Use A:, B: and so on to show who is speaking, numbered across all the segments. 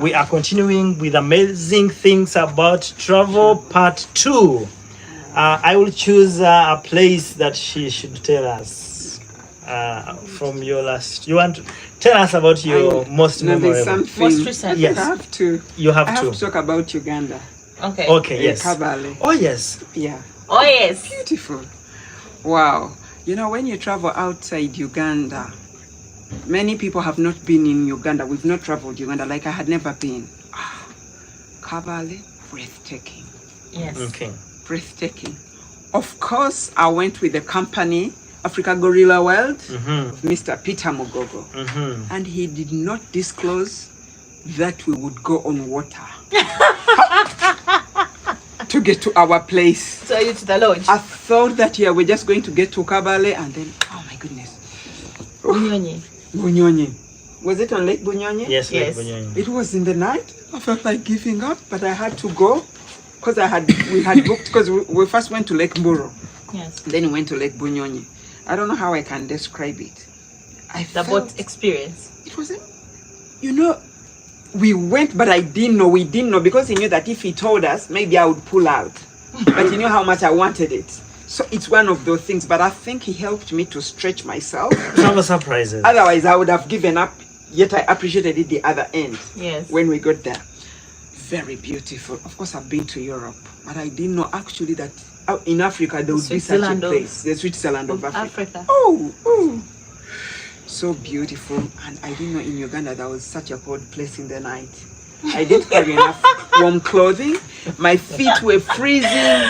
A: We are continuing with amazing things about travel part 2. I will choose a place that she should tell us from your last. You want to tell us about your most memorable?
B: Most recent.
A: Yes.
B: I have to.
A: You have
B: I
A: to.
B: have to talk about Uganda.
A: Okay. Okay. Yes.
B: Kabale.
A: Oh yes.
B: Yeah.
C: Oh yes.
B: Beautiful. Wow. You know, when you travel outside Uganda, many people have not been in Uganda. We've not traveled Uganda. Like I had never been. Kabale, breathtaking.
C: Yes.
A: Okay.
B: Breathtaking. Of course, I went with the company, Africa Gorilla World, Mr. Peter Mugogo. And he did not disclose that we would go on water to get to our place.
C: So it's the lodge.
B: I thought that we're just going to get to Kabale and then, oh my goodness. Bunyonyi. Was it on Lake Bunyonyi?
A: Yes, Lake Bunyonyi.
B: It was in the night. I felt like giving up, but I had to go because we had booked, because we first went to Lake Mburo.
C: Yes.
B: Then we went to Lake Bunyonyi. I don't know how I can describe it.
C: The boat experience.
B: It was, we went, but we didn't know because he knew that if he told us, maybe I would pull out. But he knew how much I wanted it. So it's one of those things, but I think he helped me to stretch myself.
A: Travel surprises.
B: Otherwise, I would have given up, yet I appreciated it the other end.
C: Yes.
B: When we got there. Very beautiful. Of course, I've been to Europe, but I didn't know actually that in Africa there would be such a place. The Switzerland of Africa. Oh. So beautiful. And I didn't know in Uganda there was such a cold place in the night. I didn't carry enough warm clothing. My feet were freezing.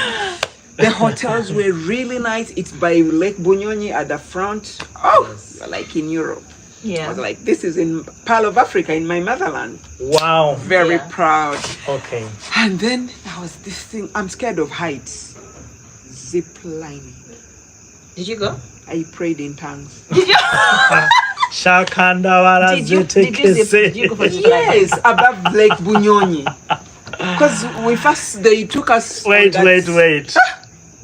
B: The hotels were really nice. It's by Lake Bunyonyi at the front. You're like in Europe.
C: Yeah.
B: I was like, this is in Pearl of Africa, in my motherland.
A: Wow.
B: Very proud.
A: Okay.
B: And then there was this thing. I'm scared of heights. Zip lining.
C: Did you go?
B: I prayed in tongues.
C: Did you?
A: Did
C: you go for zip lining?
B: Yes, above Lake Bunyonyi. Because they took us.
A: Wait.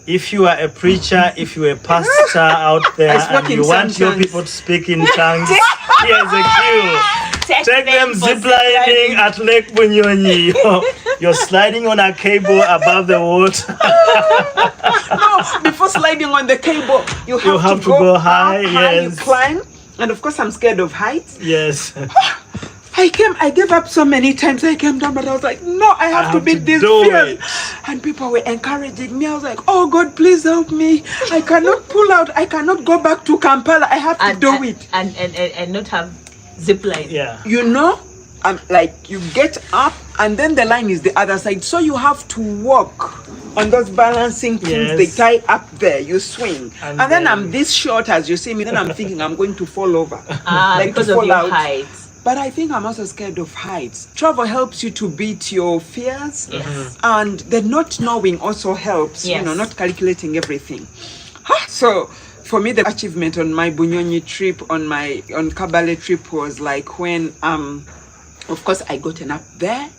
A: If you are a preacher, if you are a pastor out there, and you want your people to speak in tongues, here's a cue. Take them ziplining at Lake Bunyonyi. You're sliding on a cable above the water.
B: No, before sliding on the cable, you have to go high.
A: Yes.
B: You climb. And of course, I'm scared of heights.
A: Yes.
B: I gave up so many times. I came down, but I was like, no, I have to beat this fear. And people were encouraging me. I was like, oh God, please help me. I cannot pull out. I cannot go back to Kampala. I have to do it.
C: And not have zip line.
A: Yeah.
B: Like you get up and then the line is the other side. So you have to walk on those balancing things. They tie up there. You swing. And then I'm this short as you see me. Then I'm thinking I'm going to fall over.
C: Because of your height.
B: But I think I'm also scared of heights. Travel helps you to beat your fears.
C: Yes.
B: And the not knowing also helps, not calculating everything. So for me, the achievement on my Bunyonyi trip, on Kabale trip was like when, of course, I gotten up there.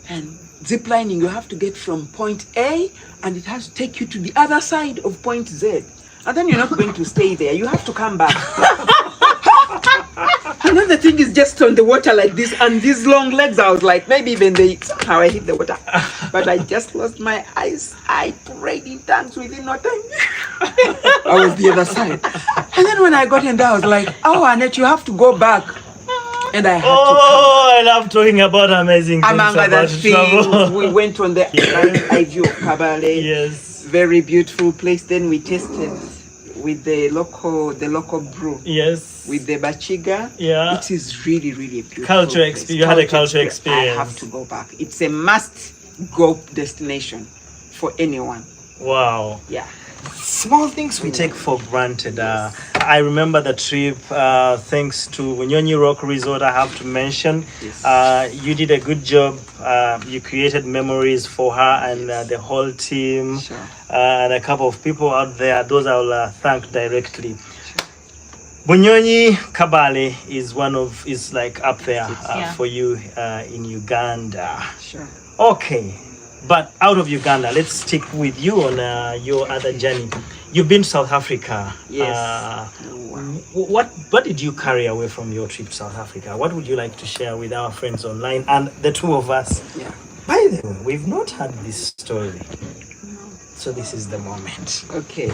B: And ziplining, you have to get from point A and it has to take you to the other side of point Z. And then you're not going to stay there. You have to come back. Another thing is just on the water like this and these long legs. I was like, maybe even somehow I hit the water. But I just lost my eyes. I prayed in tongues within no time. I was the other side. And then when I got in there, I was like, oh, Annette, you have to go back. And I had to come.
A: I love talking about amazing things.
B: Among other things, we went on the IV of Kabale.
A: Yes.
B: Very beautiful place. Then we tasted with the local brew.
A: Yes.
B: With the bachiga.
A: Yeah.
B: It is really, really beautiful.
A: Culture experience. You had a culture experience.
B: I have to go back. It's a must-go destination for anyone.
A: Wow.
B: Yeah.
A: Small things we take for granted. I remember the trip, thanks to Bunyonyi Rock Resort, I have to mention.
B: Yes.
A: You did a good job. You created memories for her and the whole team.
B: Sure.
A: And a couple of people out there. Those I will thank directly. Bunyonyi Kabale is like up there for you in Uganda.
B: Sure.
A: Okay. But out of Uganda, let's stick with you on your other journey. You've been to South Africa.
B: Yes.
A: What did you carry away from your trip to South Africa? What would you like to share with our friends online and the two of us?
B: Yeah.
A: By the way, we've not had this story, so this is the moment.
B: Okay.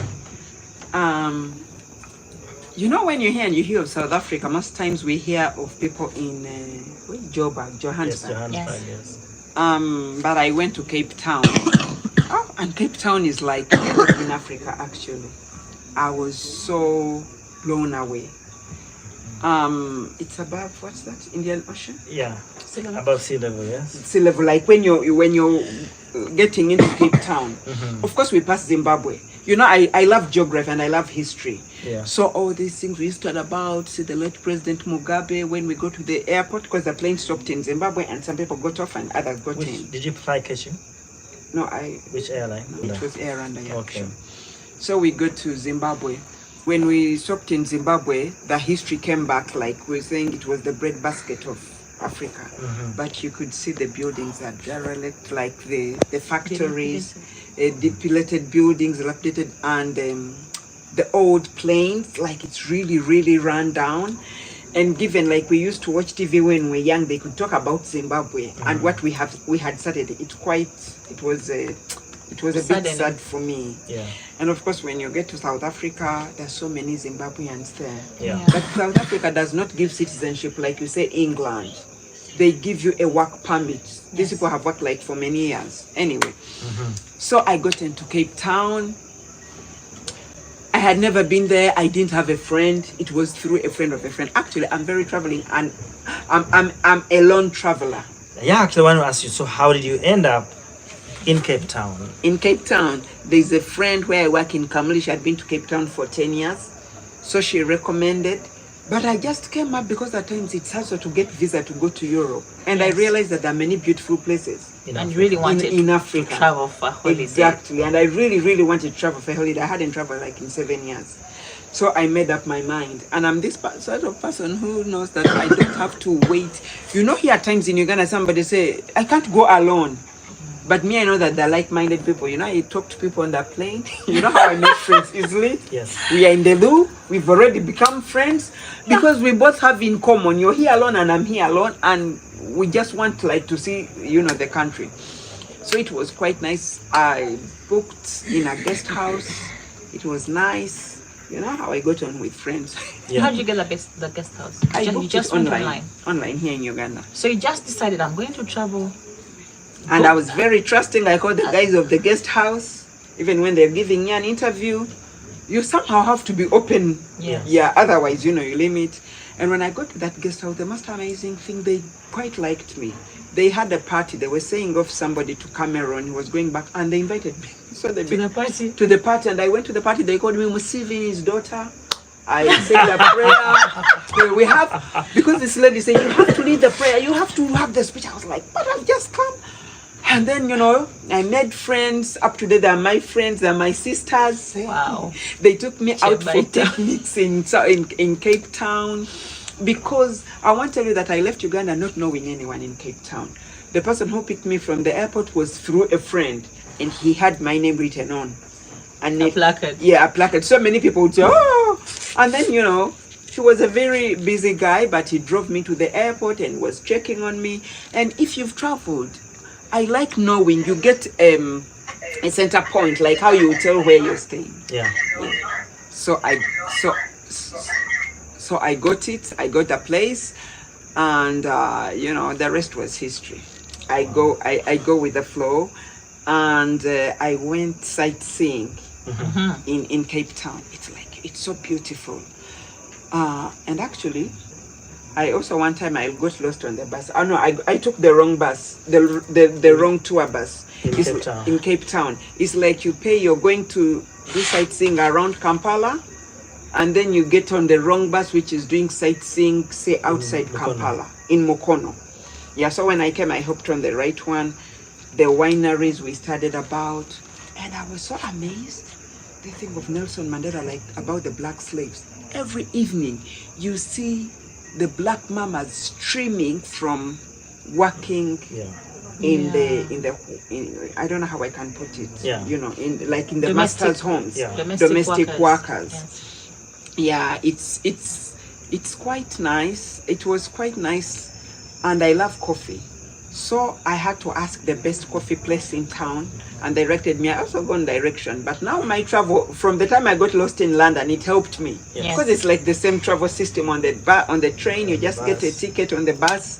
B: You know, when you hear of South Africa, most times we hear of people in Johannesburg.
C: Yes.
B: But I went to Cape Town. Oh, and Cape Town is like in Africa, actually. I was so blown away. It's above, what's that? Indian Ocean?
A: Yeah. Above sea level, yes.
B: Sea level, like when you're getting into Cape Town. Of course, we passed Zimbabwe. You know, I love geography and I love history.
A: Yeah.
B: So all these things we used to talk about, see the late President Mugabe when we go to the airport, because the plane stopped in Zimbabwe and some people got off and others got in.
A: Did you fly catching?
B: No,
A: Which airline?
B: It was Air Rwanda. Yeah,
A: okay.
B: sure. So we go to Zimbabwe. When we stopped in Zimbabwe, the history came back like we're saying it was the breadbasket of Africa. But you could see the buildings are derelict, like the factories, depleted buildings, dilapidated, and the old planes, like it's really, really run down. And given like we used to watch TV when we were young, they could talk about Zimbabwe and what we had started. It was a bit sad for me.
A: Yeah.
B: And of course, when you get to South Africa, there's so many Zimbabweans there.
A: Yeah.
B: But South Africa does not give citizenship like you say England. They give you a work permit. These people have worked like for many years. Anyway, so I got into Cape Town. I had never been there. I didn't have a friend. It was through a friend of a friend. Actually, I'm very traveling, and I'm a lone traveler.
A: Yeah, actually, I want to ask you. So, how did you end up in Cape Town?
B: In Cape Town, there's a friend where I work in Kamli. She had been to Cape Town for 10 years, so she recommended. But I just came up because at times it's hard to get visa to go to Europe, and I realized that there are many beautiful places.
C: And really wanted
B: in Africa
C: to travel for holiday.
B: Exactly, and I really, really wanted to travel for holiday. I hadn't traveled like in 7 years. So I made up my mind. And I'm this sort of person who knows that I don't have to wait. You know, here at times in Uganda, somebody say, I can't go alone. But me, I know that they're like-minded people. You know, I talk to people on that plane. You know how I make friends easily?
A: Yes.
B: We are in the loo. We've already become friends because we both have in common. You're here alone and I'm here alone. And we just want like to see, you know, the country. So it was quite nice. I booked in a guest house. It was nice. You know how I got on with friends.
C: Yeah. How did you get the guest house?
B: You just went online. Online here in Uganda.
C: So you just decided, I'm going to travel.
B: And I was very trusting. I called the guys of the guest house. Even when they're giving me an interview, you somehow have to be open.
C: Yes.
B: Yeah, otherwise, you know, you limit. And when I got to that guest house, the most amazing thing, they quite liked me. They had a party. They were saying of somebody to Cameroon. He was going back, and they invited me. So they
C: to the party?
B: To the party, and I went to the party. They called me Museveni, his daughter. I said the prayer. We have, because this lady said, you have to lead the prayer. You have to have the speech. I was like, but I've just come. And then, you know, I made friends. Up to date, they're my friends. They're my sisters.
C: Wow.
B: They took me out for picnics in Cape Town. Because I want to tell you that I left Uganda not knowing anyone in Cape Town. The person who picked me from the airport was through a friend. And he had my name written on. And
C: a placard.
B: Yeah, a placard. So many people would say, oh. And then, you know, he was a very busy guy. But he drove me to the airport and was checking on me. And if you've traveled, I like knowing you get a center point, like how you tell where you're staying.
A: Yeah.
B: So I got it. I got a place, and you know, the rest was history. I go with the flow, and I went sightseeing in Cape Town. It's so beautiful, and actually, I also one time I got lost on the bus. Oh no, I took the wrong bus, the wrong tour bus. In Cape Town. It's like you're going to do sightseeing around Kampala, and then you get on the wrong bus, which is doing sightseeing, say outside Kampala, in Mukono. Yeah, so when I came, I hopped on the right one. The wineries we studied about, and I was so amazed. They think of Nelson Mandela, like about the black slaves. Every evening, you see the black mamas streaming from working in I don't know how I can put it.
A: Yeah.
B: You know, in like in the
C: Domestic-
B: masters' homes.
A: Yeah.
B: Domestic workers.
C: Yes.
B: Yeah, it's quite nice. It was quite nice, and I love coffee. So I had to ask the best coffee place in town, and directed me. I also gone direction, but now my travel from the time I got lost in London, it helped me
A: Yes.
B: because it's like the same travel system on the train. You just get a ticket on the bus.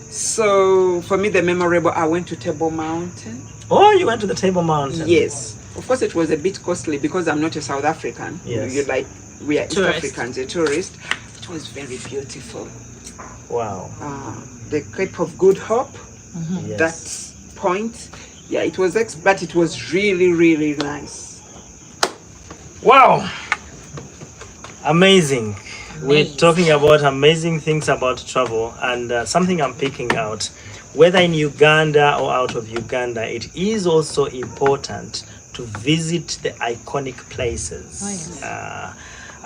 B: So for me, the memorable, I went to Table Mountain.
A: Oh, you went to the Table Mountain.
B: Yes, of course it was a bit costly because I'm not a South African.
A: Yes.
B: We are East
C: Tourist.
B: Africans, a tourist. It was very beautiful.
A: Wow.
B: The Cape of Good Hope.
A: Yes.
B: That point, yeah, it was but it was really, really nice.
A: Wow. Amazing. We're talking about amazing things about travel, and something I'm picking out, whether in Uganda or out of Uganda, it is also important to visit the iconic places.
C: Oh, yes.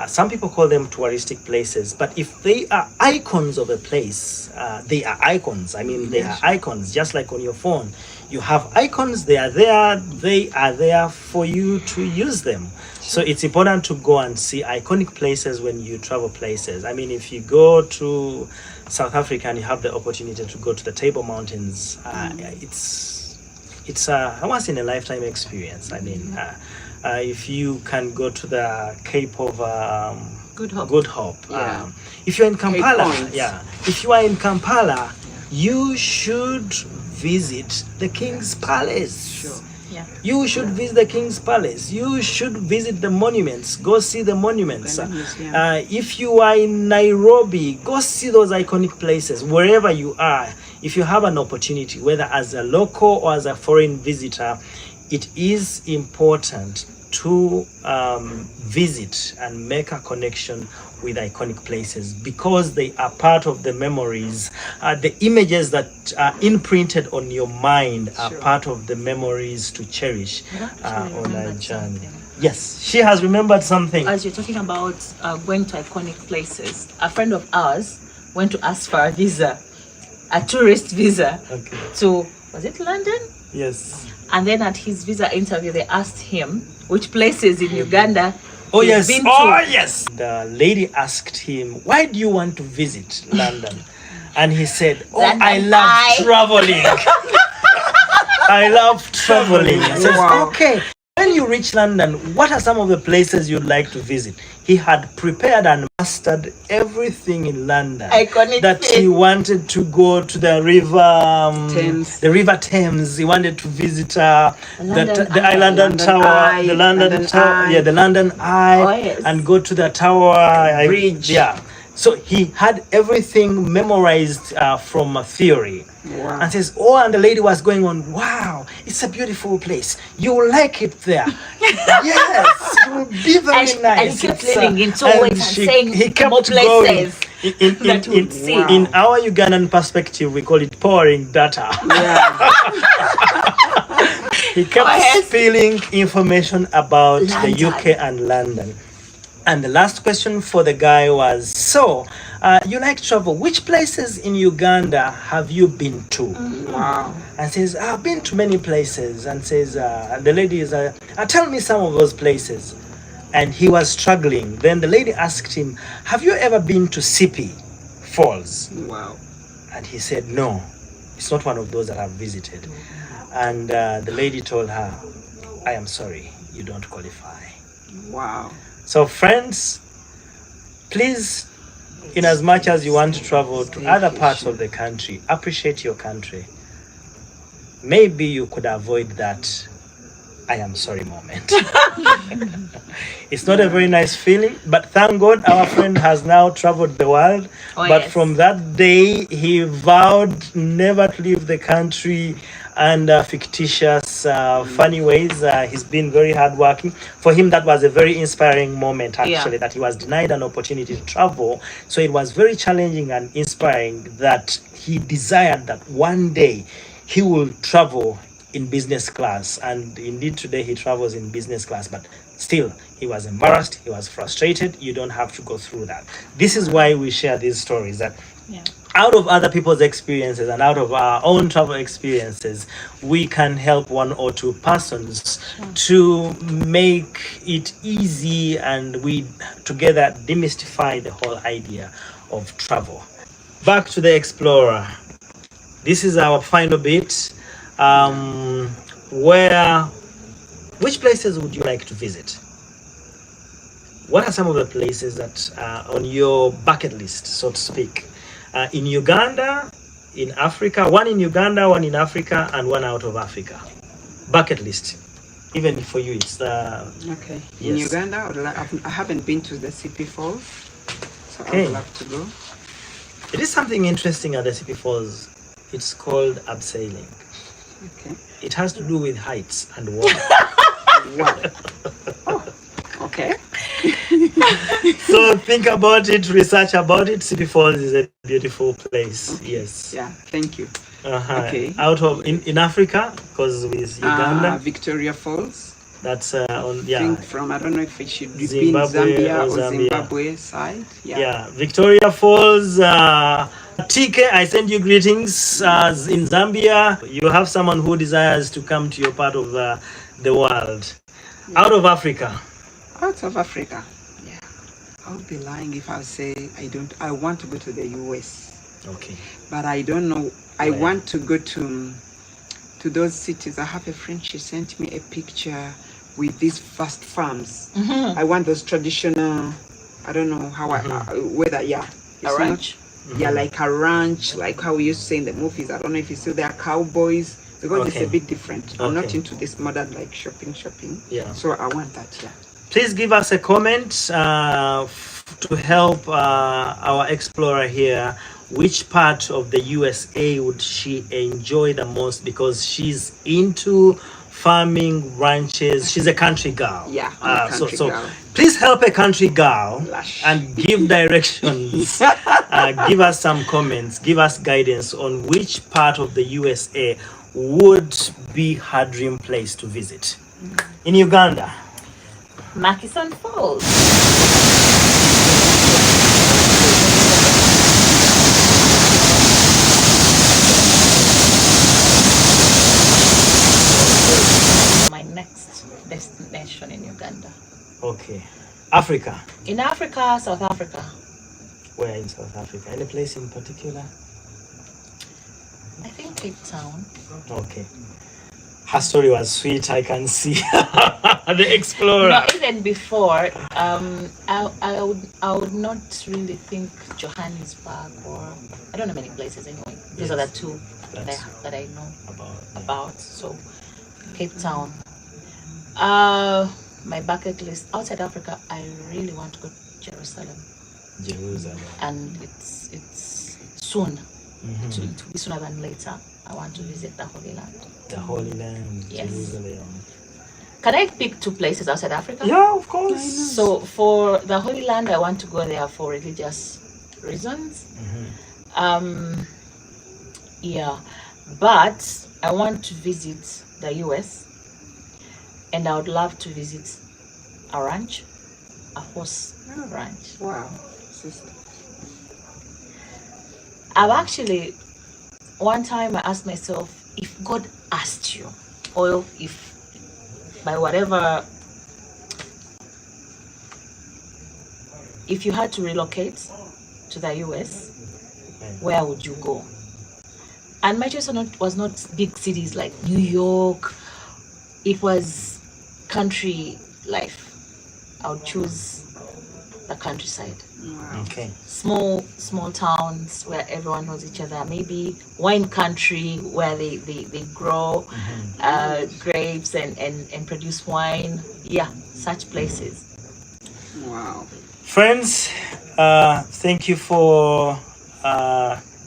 A: Some people call them touristic places, but if they are icons of a place, they are icons. I mean, they are icons, just like on your phone. You have icons, they are there for you to use them. So it's important to go and see iconic places when you travel places. I mean, if you go to South Africa and you have the opportunity to go to the Table Mountains, it's a once in a lifetime experience. I mean, if you can go to the Cape of
C: Good Hope.
A: Good Hope.
B: Yeah.
A: If you're in Kampala,
B: Point.
A: if you are in Kampala, you should visit the King's Palace.
B: Sure.
C: Yeah.
A: You should visit the King's Palace. You should visit the monuments. Go see the monuments. If you are in Nairobi, go see those iconic places. Wherever you are, if you have an opportunity, whether as a local or as a foreign visitor, it is important to visit and make a connection with iconic places because they are part of the memories. The images that are imprinted on your mind are part of the memories to cherish on a journey. Yes, she has remembered something.
C: As you're talking about going to iconic places, a friend of ours went to ask for a visa, a tourist visa, to, was it London?
A: Yes.
C: And then at his visa interview, they asked him which places in Uganda
A: Oh
C: he's
A: yes,
C: been
A: oh
C: to.
A: yes. The lady asked him, why do you want to visit London? And he said, oh,
C: London,
A: I love traveling. I love traveling. I said,
B: Wow.
A: okay. When you reach London, what are some of the places you'd like to visit? He had prepared and mastered everything in London.
C: Iconic
A: that
C: place.
A: he wanted to go to the
B: Thames.
A: the River Thames. He wanted to visit the
C: London
A: London Tower,
B: Eye,
A: the London Tower,
B: Eye.
A: the London Eye,
C: Oh, yes.
A: and go to the Tower
B: Bridge.
A: Yeah. So he had everything memorized from a theory.
B: Wow.
A: And says, oh, and the lady was going on, wow, it's a beautiful place. You will like it there. Yes, it will be very
C: And
A: nice.
C: he kept
A: It's,
C: leaning into
A: and
C: it and
A: she-
C: saying
A: he kept
C: more
A: going.
C: places that would see.
A: In our Ugandan perspective, we call it pouring data.
B: Yeah.
A: He kept
C: Oh, yes.
A: spilling information about the
C: London.
A: UK and London. And the last question for the guy was, so, you like travel. Which places in Uganda have you been to?
B: Wow.
A: And says, I've been to many places. And says, the lady is, tell me some of those places. And he was struggling. Then the lady asked him, have you ever been to Sipi Falls?
B: Wow.
A: And he said, no, it's not one of those that I've visited. And the lady told her, I am sorry, you don't qualify.
B: Wow.
A: So friends, please, in as much as you want to travel to other parts of the country, appreciate your country. Maybe you could avoid that I am sorry moment. It's not a very nice feeling, but thank God our friend has now traveled the world.
C: Oh,
A: but
C: yes.
A: from that day, he vowed never to leave the country under fictitious, funny ways. He's been very hardworking. For him, that was a very inspiring moment, actually, that he was denied an opportunity to travel. So it was very challenging and inspiring that he desired that one day he will travel in business class. And indeed, today he travels in business class, but still, he was embarrassed, he was frustrated. You don't have to go through that. This is why we share these stories, that out of other people's experiences and out of our own travel experiences, we can help one or two persons to make it easy, and we together demystify the whole idea of travel. Back to the explorer. This is our final bit. Which places would you like to visit? What are some of the places that are on your bucket list, so to speak? In Uganda, in Africa, one in Uganda, one in Africa, and one out of Africa. Bucket list. Even for you, it's
B: okay. In Uganda, I haven't been to the Sipi Falls, so I would love to go.
A: It is something interesting at the Sipi Falls. It's called abseiling.
B: Okay.
A: It has to do with heights and water.
B: Wow. Oh, okay.
A: So think about it, research about it. Sipi Falls is a beautiful place. Okay. Yes.
B: Yeah, thank you.
A: Okay. Out of in Africa, because with Uganda,
B: Victoria Falls.
A: That's on
B: I think from, I don't know if it should be
A: Zimbabwe
B: Zambia or Zimbabwe side.
A: Yeah. Victoria Falls. TK, I send you greetings. In Zambia, you have someone who desires to come to your part of the world. Yeah. Out of Africa.
B: Out of Africa. Yeah. I would be lying if I say I want to go to the US.
A: Okay.
B: But I don't know. I want to go to those cities. I have a friend, she sent me a picture with these vast farms. Mm-hmm. I want those traditional, I don't know how whether a ranch. Yeah, like a ranch, like how we used to say in the movies. I don't know if you see there are cowboys, because it's a bit different. I'm not into this modern like shopping. Yeah. So I want that. Yeah.
A: Please give us a comment to help our explorer here. Which part of the USA would she enjoy the most? Because she's into farming, ranches. She's a country girl.
B: Yeah, I'm a country girl.
A: Please help a country girl and give directions. Give us some comments. Give us guidance on which part of the USA would be her dream place to visit. In Uganda,
C: Murchison Falls. Destination in Uganda.
A: Okay. Africa.
C: In Africa, South Africa.
A: Where in South Africa? Any place in particular?
C: I think Cape Town.
A: Okay. Her story was sweet, I can see. The explorer.
C: No, even before, I would not really think Johannesburg, or I don't know many places anyway. These are the two that I know about. So Cape Town. My bucket list outside Africa, I really want to go to Jerusalem. And it's soon. Mm-hmm. To be sooner than later. I want to visit the Holy Land.
A: The Holy Land, yes. Jerusalem.
C: Can I pick two places outside Africa?
A: Yeah, of course.
C: So for the Holy Land, I want to go there for religious reasons. Mm-hmm. Yeah, but I want to visit the US. And I would love to visit a ranch, a horse ranch.
B: Wow.
C: I've actually, one time I asked myself, if God asked you, or if by whatever, if you had to relocate to the US, where would you go? And my choice was not big cities like New York. It was country life. I would choose the countryside.
A: Okay.
C: Small towns where everyone knows each other. Maybe wine country where they grow grapes and produce wine. Yeah, such places.
B: Wow.
A: Friends, thank you for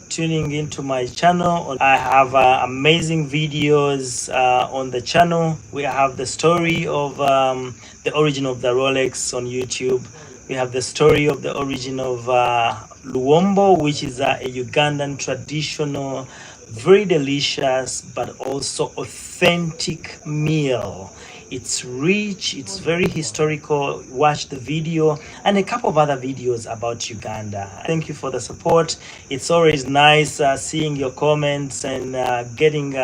A: tuning into my channel. I have amazing videos on the channel. We have the story of the origin of the Rolex on YouTube. We have the story of the origin of Luombo, which is a Ugandan traditional, very delicious but also authentic meal It's rich, it's very historical. Watch the video and a couple of other videos about Uganda. Thank you for the support. It's always nice seeing your comments and getting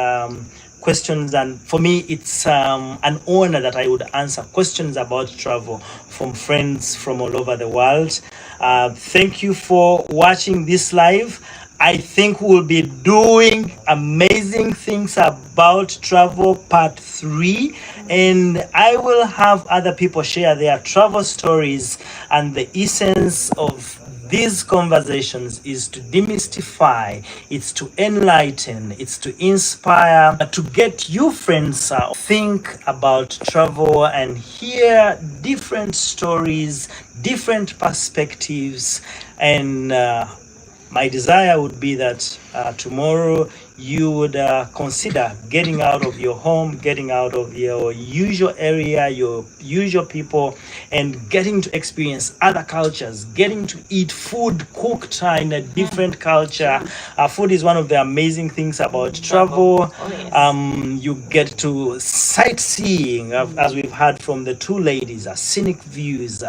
A: questions, and for me it's an honor that I would answer questions about travel from friends from all over the world. Thank you for watching this live. I think we'll be doing amazing things about travel part 3, and I will have other people share their travel stories. And the essence of these conversations is to demystify, it's to enlighten, it's to inspire, to get you friends think about travel and hear different stories, different perspectives. And my desire would be that tomorrow you would consider getting out of your home, getting out of your usual area, your usual people, and getting to experience other cultures, getting to eat food cooked in a different culture. Food is one of the amazing things about travel. You get to sightseeing, as we've heard from the two ladies, scenic views,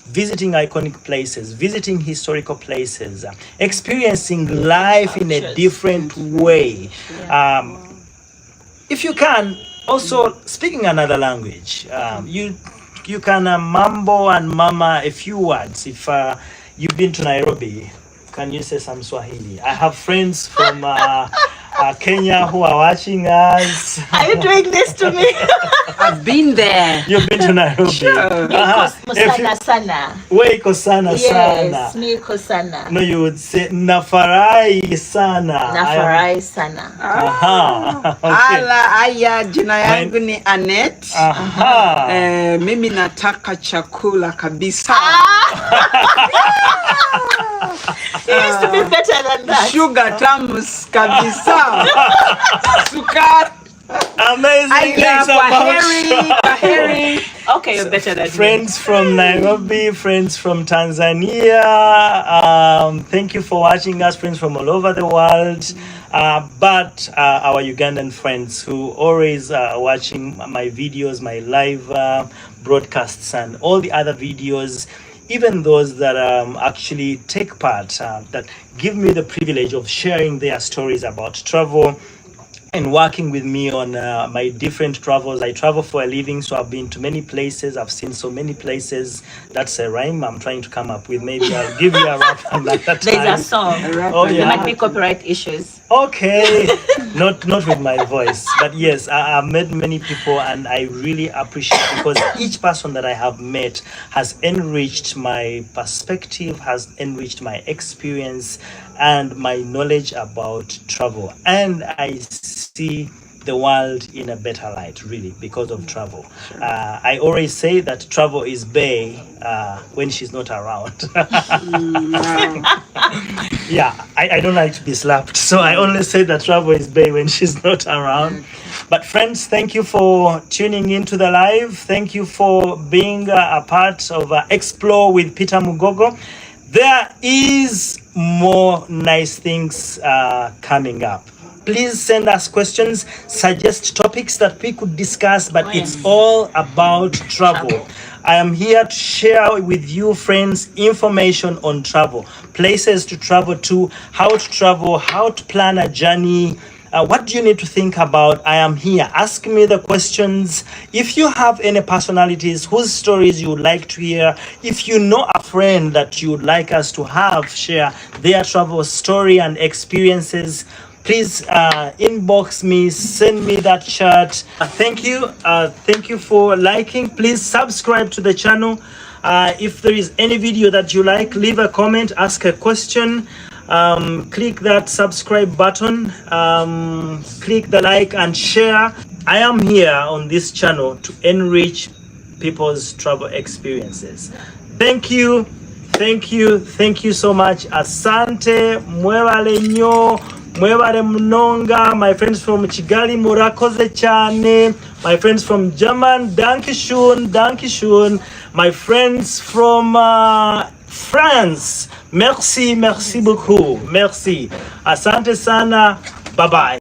A: visiting iconic places, visiting historical places, experiencing life in a different way. If you can, also speaking another language, you can mambo and mama a few words. If you've been to Nairobi, can you say some Swahili? I have friends from Kenya who are watching us.
C: Are you doing this to me?
B: I've been there.
A: You've been to Nairobi.
B: Sure.
C: Sana sana.
A: Weko sana sana.
C: Yes, niko sana.
A: No, you would say nafurahi sana.
C: Nafurahi sana.
A: Okay.
B: Ala aya, jina yangu ni Annette. Mimi nataka chakula kabisa.
C: It used to be better than that.
B: Sugar tamus kabisa. Sukar.
A: Amazing things about
B: Kwaheri.
C: Okay, you're better than
A: friends from Nairobi, friends from Tanzania. Thank you for watching us, friends from all over the world. But our Ugandan friends who always watching my videos, my live broadcasts, and all the other videos. Even those that actually take part, that give me the privilege of sharing their stories about travel and working with me on my different travels. I travel for a living, so I've been to many places. I've seen so many places. That's a rhyme I'm trying to come up with. Maybe I'll give you a rap another time.
C: There's a song.
A: Oh, yeah.
C: There might be copyright issues.
A: Okay, not with my voice, but yes, I've met many people, and I really appreciate, because each person that I have met has enriched my perspective, has enriched my experience and my knowledge about travel, and I see the world in a better light, really, because of travel. Sure. I always say that travel is bae when she's not around. Yeah, I don't like to be slapped, so I only say that travel is bae when she's not around. But friends, thank you for tuning into the live. Thank you for being a part of Explore with Peter Mugogo. There is more nice things coming up. Please send us questions, suggest topics that we could discuss, but it's all about travel. I am here to share with you, friends, information on travel, places to travel to, how to plan a journey. What do you need to think about? I am here. Ask me the questions. If you have any personalities whose stories you would like to hear, if you know a friend that you would like us to have share their travel story and experiences, please inbox me, send me that chat. Thank you. Thank you for liking. Please subscribe to the channel. If there is any video that you like, leave a comment, ask a question. Click that subscribe button, click the like and share. I am here on this channel to enrich people's travel experiences. Thank you so much. Asante, mwebale nyo, mwebale mnonga. My friends from Kigali, murakoze cyane. My friends from German, Dankeschön. My friends from France, merci beaucoup, merci. Asante sana, bye bye.